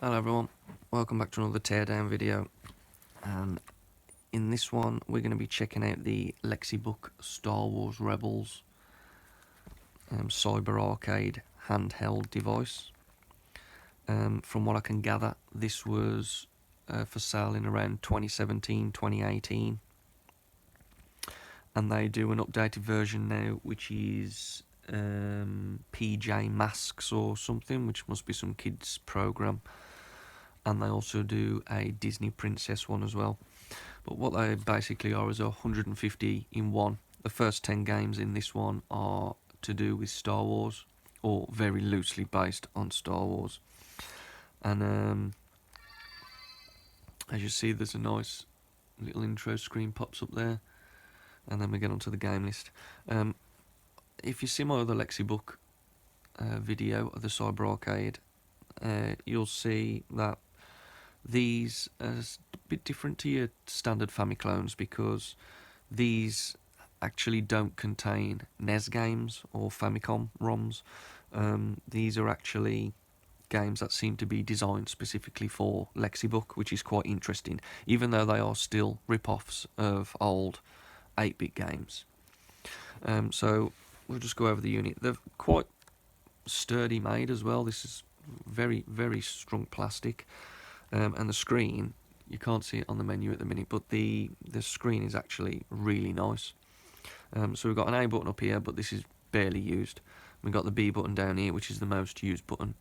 Hello everyone, welcome back to another Teardown video, and in this one we're going to be checking out the Lexibook Star Wars Rebels Cyber Arcade handheld device. From what I can gather, this was for sale in around 2017-2018, and they do an updated version now which is PJ Masks or something, which must be some kids program. And they also do a Disney Princess one as well. But what they basically are is 150 in one. The first 10 games in this one are to do with Star Wars, or very loosely based on Star Wars. And as you see, there's a nice little intro screen pops up there, and then we get onto the game list. If you see my other Lexibook video of the Cyber Arcade, you'll see that these are a bit different to your standard Famiclones, because these actually don't contain NES games or Famicom ROMs. These are actually games that seem to be designed specifically for Lexibook, which is quite interesting, even though they are still rip-offs of old 8-bit games. So we'll just go over the unit. They're quite sturdy made as well. This is very, very strong plastic. And the screen, you can't see it on the menu at the minute, but the screen is actually really nice. So we've got an A button up here, but this is barely used. We've got the B button down here, which is the most used button.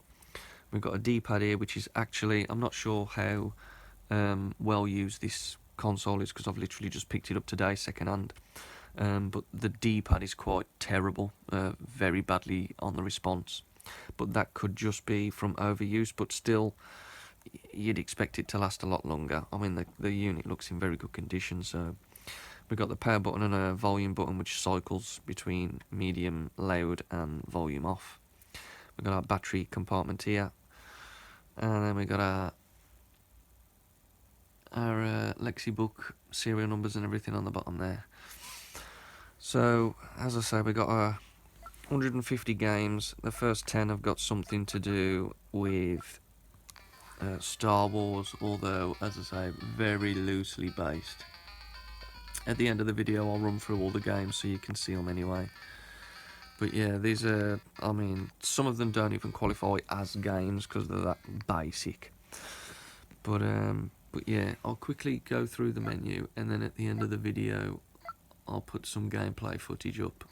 We've got a D-pad here, which is actually, I'm not sure how well used this console is, because I've literally just picked it up today second hand. But the D-pad is quite terrible, very badly on the response. But that could just be from overuse, but still, you'd expect it to last a lot longer. I mean, the unit looks in very good condition. So we've got the power button and a volume button, which cycles between medium, loud and volume off. We've got our battery compartment here, and then we've got our Lexibook serial numbers and everything on the bottom there. So as I say, we've got our 150 games. The first 10 have got something to do with Star Wars, although, as I say, very loosely based. At the end of the video I'll run through all the games so you can see them anyway. But yeah, these are, I mean, some of them don't even qualify as games because they're that basic. But yeah, I'll quickly go through the menu, and then at the end of the video I'll put some gameplay footage up.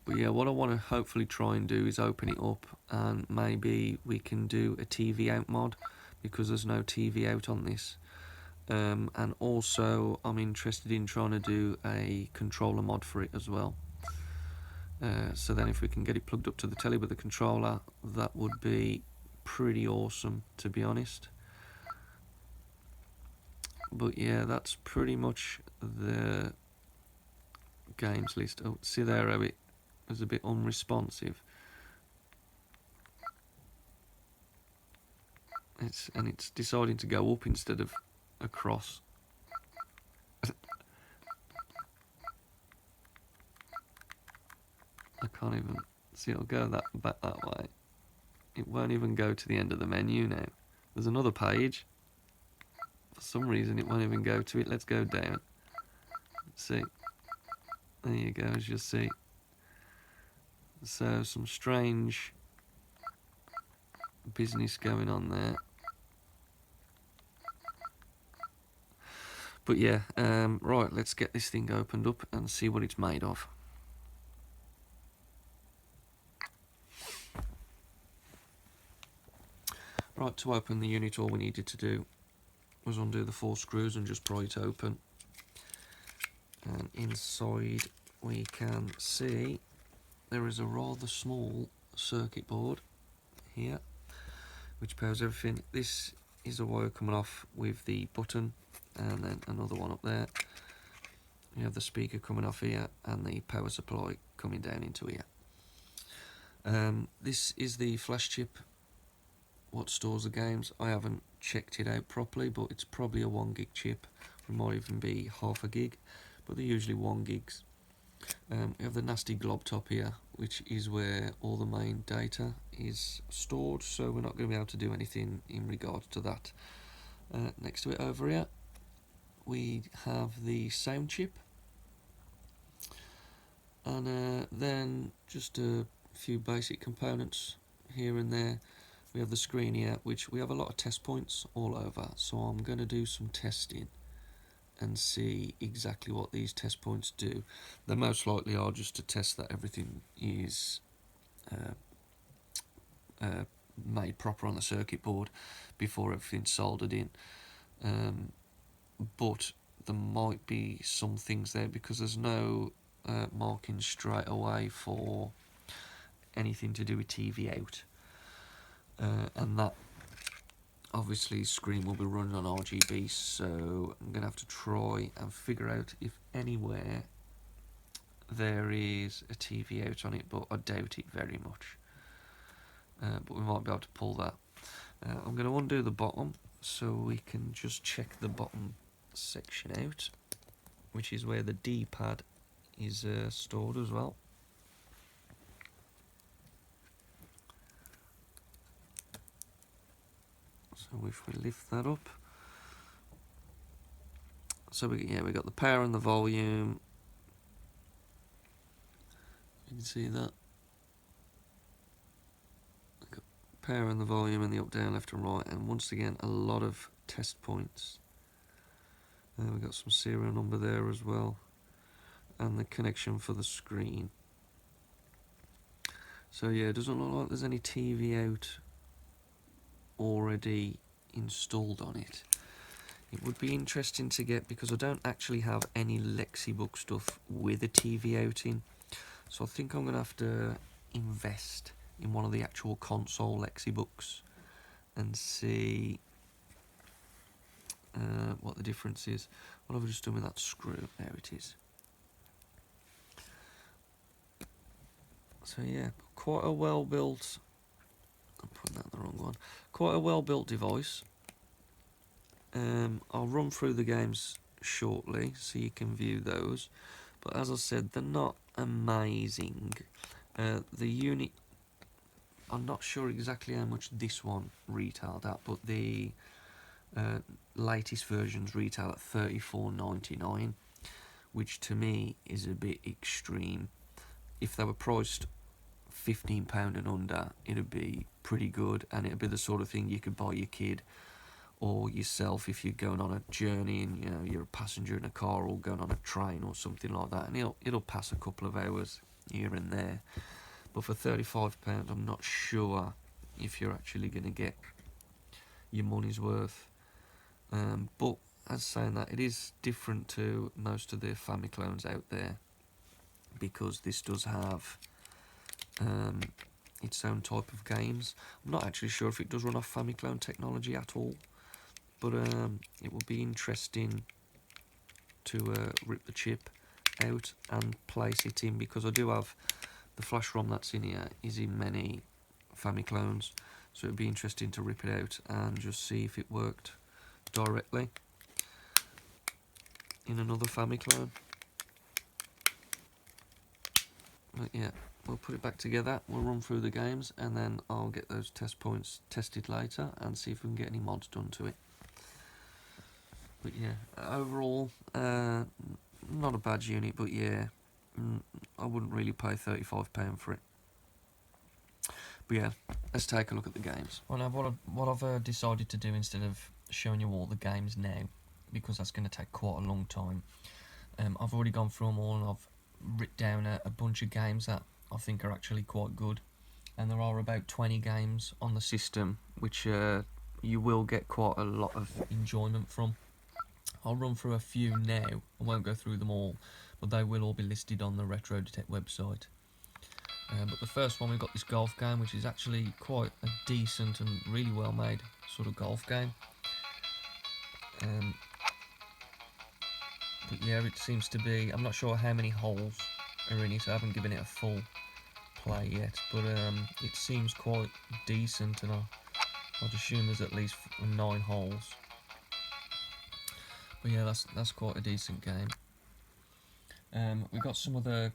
But yeah, what I want to hopefully try and do is open it up, and maybe we can do a TV out mod, because there's no TV out on this. And also I'm interested in trying to do a controller mod for it as well. So then if we can get it plugged up to the telly with a controller, that would be pretty awesome, to be honest. But yeah, that's pretty much the games list. Oh, see there how it was a bit unresponsive. It's deciding to go up instead of across. I can't even see. It'll go back that way. It won't even go to the end of the menu now. There's another page. For some reason it won't even go to it. Let's go down. Let's see. There you go, as you see. So some strange business going on there. But yeah, right, let's get this thing opened up and see what it's made of. Right, to open the unit, all we needed to do was undo the 4 screws and just pry it open. And inside we can see there is a rather small circuit board here, which powers everything. This is a wire coming off with the button, and then another one up there. You have the speaker coming off here, and the power supply coming down into here. This is the flash chip, what stores the games. I haven't checked it out properly, but it's probably a 1 gig chip. It might even be half a gig, but they're usually 1 gigs. We have the nasty glob top here, which is where all the main data is stored, so we're not going to be able to do anything in regards to that. Next to it over here, we have the sound chip, and then just a few basic components here and there. We have the screen here, which we have a lot of test points all over, so I'm going to do some testing and see exactly what these test points do. They most likely are just to test that everything is made proper on the circuit board before everything's soldered in. But there might be some things there because there's no marking straight away for anything to do with TV out, and that obviously screen will be running on RGB, so I'm gonna have to try and figure out if anywhere there is a TV out on it, but I doubt it very much. But we might be able to pull that. I'm going to undo the bottom so we can just check the bottom section out, which is where the dpad is stored as well. So if we lift that up, so we got the power and the volume. You can see that. Power and the volume and the up, down, left and right, and once again a lot of test points. We've got some serial number there as well, and the connection for the screen. So yeah, it doesn't look like there's any TV out already installed on it. It would be interesting to get, because I don't actually have any Lexibook stuff with a TV out in, so I think I'm going to have to invest in one of the actual console Lexibooks and see what the difference is. What have I just done with that screw? There it is. So yeah, quite a well built, I'm putting that in the wrong one, quite a well built device. I'll run through the games shortly so you can view those, but as I said, they're not amazing. The unit, I'm not sure exactly how much this one retailed at, but the latest versions retail at $34.99, which to me is a bit extreme. If they were priced £15 and under, it'd be pretty good, and it'd be the sort of thing you could buy your kid or yourself if you're going on a journey and you're a passenger in a car or going on a train or something like that, and it'll pass a couple of hours here and there. But for £35, I'm not sure if you're actually going to get your money's worth. But as saying that, it is different to most of the Famiclones out there, because this does have its own type of games. I'm not actually sure if it does run off Famiclone technology at all, but it will be interesting to rip the chip out and place it in, because I do have the flash ROM that's in here is in many Famiclones, so it'd be interesting to rip it out and just see if it worked directly in another Famiclone. But yeah, we'll put it back together, we'll run through the games, and then I'll get those test points tested later and see if we can get any mods done to it. But yeah, overall, not a bad unit, but yeah, I wouldn't really pay £35 for it. But yeah, let's take a look at the games. Well, now what I've decided to do, instead of showing you all the games now, because that's going to take quite a long time, I've already gone through them all and I've written down a bunch of games that I think are actually quite good. And there are about 20 games on the system, which you will get quite a lot of enjoyment from. I'll run through a few now, I won't go through them all, but they will all be listed on the Retro Detect website. But the first one, we've got this golf game, which is actually quite a decent and really well made sort of golf game. But yeah, it seems to be, I'm not sure how many holes are in it, I haven't given it a full play yet, but it seems quite decent, and I'd assume there's at least 9 holes. But yeah, that's quite a decent game. We've got some other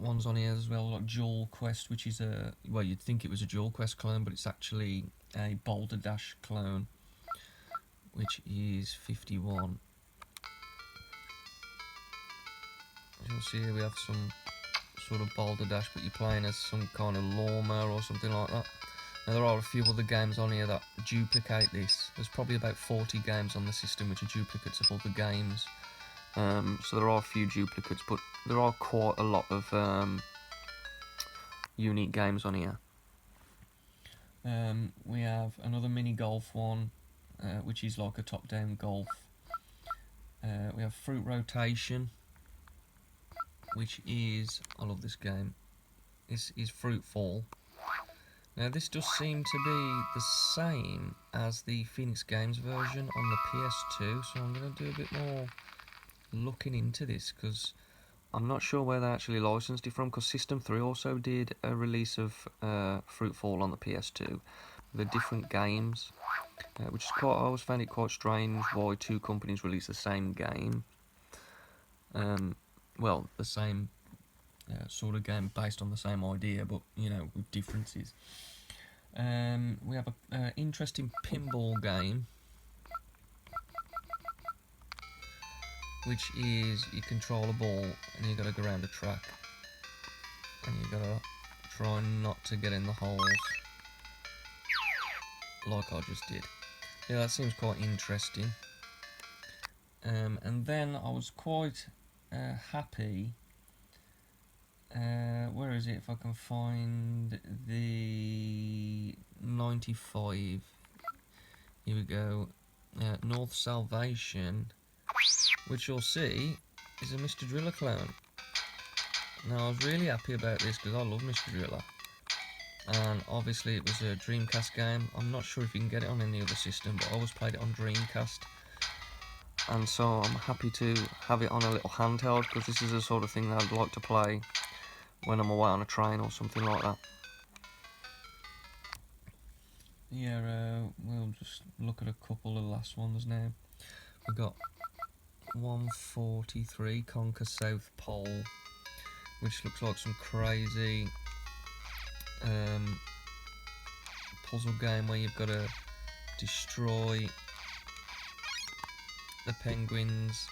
ones on here as well, like Dual Quest, which is a, well, you'd think it was a Dual Quest clone, but it's actually a Boulder Dash clone, which is 51. You'll see here we have some sort of Boulder Dash, but you're playing as some kind of llama or something like that. Now there are a few other games on here that duplicate this. There's probably about 40 games on the system which are duplicates of other games. So there are a few duplicates, but there are quite a lot of unique games on here. We have another mini golf one, which is like a top-down golf. We have Fruit Rotation, which is, I love this game, this is Fruit Fall. Now this does seem to be the same as the Phoenix Games version on the PS2, so I'm going to do a bit more looking into this, because I'm not sure where they actually licensed it from, because System 3 also did a release of Fruit Fall on the PS2. The different games, which is quite, I always found it quite strange why two companies release the same game. Well, the same sort of game based on the same idea, but you know, with differences. We have an interesting pinball game, which is you control a ball and you got to go around a track, and you got to try not to get in the holes, like I just did. Yeah, that seems quite interesting. And then I was quite happy. Where is it? If I can find the 95. Here we go. North Salvation, which you'll see is a Mr. Driller clone. Now I was really happy about this because I love Mr. Driller, and obviously it was a Dreamcast game. I'm not sure if you can get it on any other system, but I always played it on Dreamcast, and so I'm happy to have it on a little handheld, because this is the sort of thing that I'd like to play when I'm away on a train or something like that. Yeah, we'll just look at a couple of the last ones now. We've got 143 Conquer South Pole, which looks like some crazy puzzle game where you've got to destroy the penguins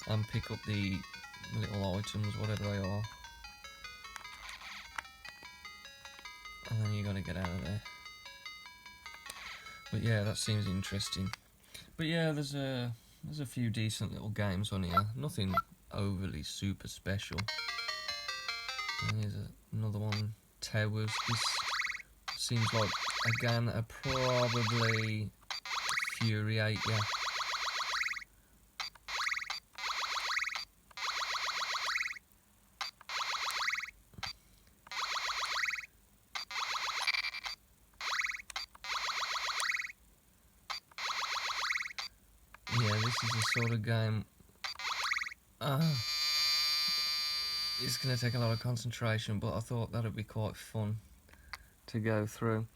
and pick up the little items, whatever they are, and then you got to get out of there. But yeah, that seems interesting. But yeah, there's a few decent little games on here, nothing overly super special. And here's another one, Towers. This seems like a game that'll probably infuriate you. Yeah, this is the sort of game it's going to take a lot of concentration, but I thought that would be quite fun to go through.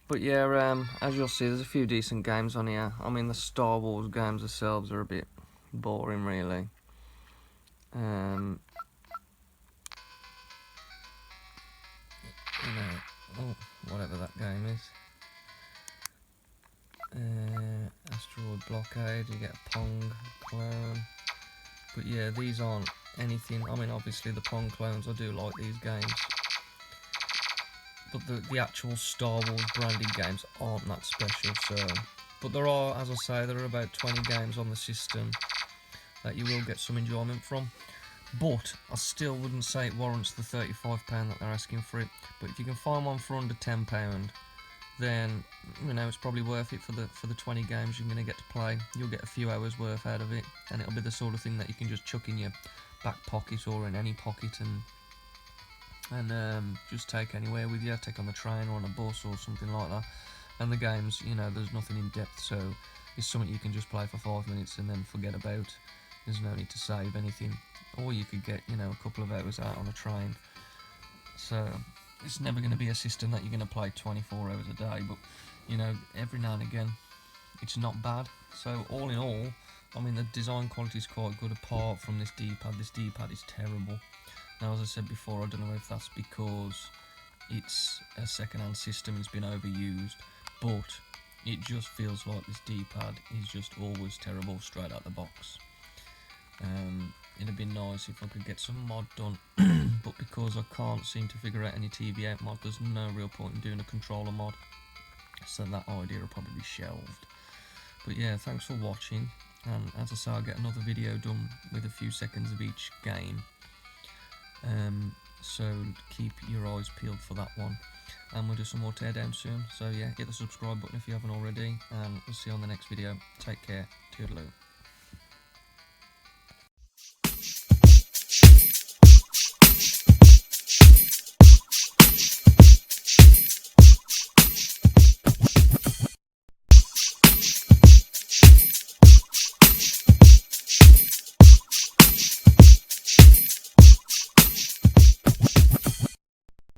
But yeah, as you'll see, there's a few decent games on here. I mean, the Star Wars games themselves are a bit boring, really. You know, whatever that game is. Asteroid Blockade, you get a Pong clone. But yeah, these aren't anything. I mean, obviously the Pong clones, I do like these games, but the actual Star Wars branded games aren't that special. So, but there are, as I say, there are about 20 games on the system that you will get some enjoyment from. But I still wouldn't say it warrants the £35 that they're asking for it. But if you can find one for under £10, then you know it's probably worth it for the 20 games you're going to get to play. You'll get a few hours worth out of it, and it'll be the sort of thing that you can just chuck in your back pocket or in any pocket and just take anywhere with you, take on the train or on a bus or something like that. And the games, you know, there's nothing in depth, so it's something you can just play for 5 minutes and then forget about. There's no need to save anything, or you could get, you know, a couple of hours out on a train. So it's never going to be a system that you're going to play 24 hours a day, but you know, every now and again it's not bad. So all in all, I mean the design quality is quite good apart from this D-pad. This D-pad is terrible. Now, as I said before, I don't know if that's because it's a second-hand system, it's been overused, but it just feels like this D-pad is just always terrible straight out the box. It'd be nice if I could get some mod done, but because I can't seem to figure out any TV out mod, there's no real point in doing a controller mod, so that idea will probably be shelved. But yeah, thanks for watching, and as I say, I'll get another video done with a few seconds of each game, so keep your eyes peeled for that one, and we'll do some more Teardown soon. So yeah, hit the subscribe button if you haven't already, and we'll see you on the next video. Take care, toodaloo.